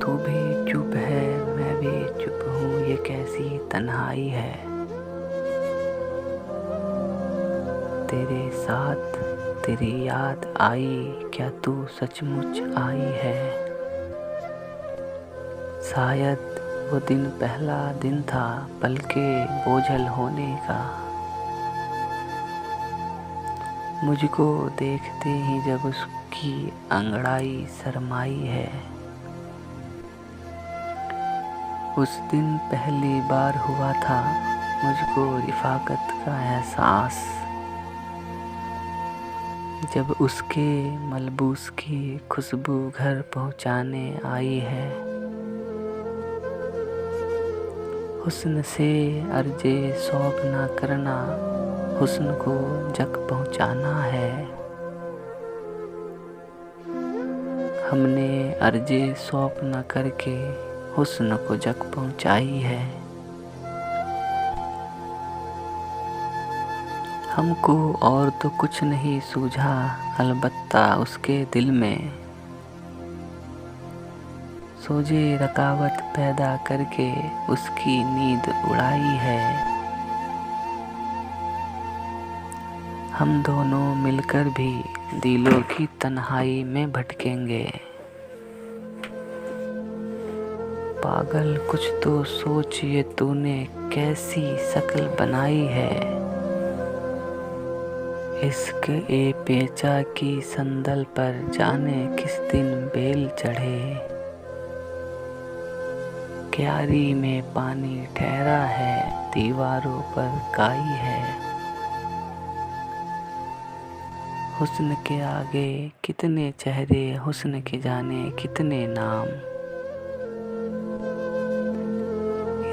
तू भी चुप है, मैं भी चुप हूँ, ये कैसी तन्हाई है। तेरे साथ तेरी याद आई, क्या तू सचमुच आई है। शायद वो दिन पहला दिन था पल के बोझल होने का। मुझको देखते ही जब उसकी अंगड़ाई शर्माई है। उस दिन पहली बार हुआ था मुझको रिफ़ाकत का एहसास, जब उसके मलबूस की खुशबू घर पहुंचाने आई है। हुस्न से अर्ज़े शौक़ ना करना, हुस्न को जग पहुंचाना है। हमने अर्ज़े शौक़ न करके हुस्न को जग पहुंचाई है। हमको और तो कुछ नहीं सूझा, अलबत्ता उसके दिल में सोजे रकावत पैदा करके उसकी नींद उड़ाई है। हम दोनों मिलकर भी दिलों की तन्हाई में भटकेंगे। पागल कुछ तो सोच, ये तूने कैसी शक्ल बनाई है। इश्क ए पेचा की संदल पर जाने किस दिन बेल चढ़े। क्यारी में पानी ठहरा है, दीवारों पर काई है। हुस्न के आगे कितने चेहरे, हुस्न के जाने कितने नाम।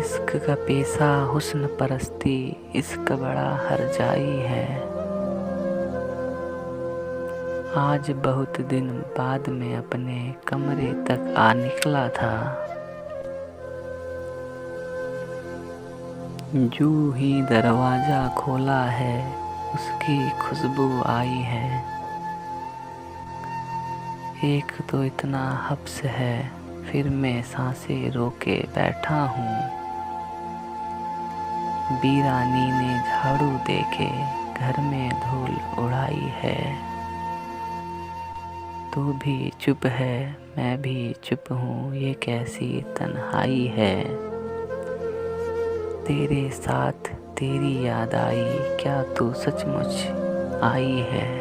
इश्क का पेशा हुस्न परस्ती, इश्क बड़ा हरजाई है। आज बहुत दिन बाद में अपने कमरे तक आ निकला था। यूं ही दरवाजा खोला है, उसकी खुशबू आई है। एक तो इतना हब्स है, फिर मैं सांसें रोके बैठा हूँ। वीरानी ने झाड़ू देके घर में धूल उड़ाई है। तू भी चुप है, मैं भी चुप हूँ, ये कैसी तन्हाई है। तेरे साथ तेरी याद आई, क्या तू सचमुच आई है।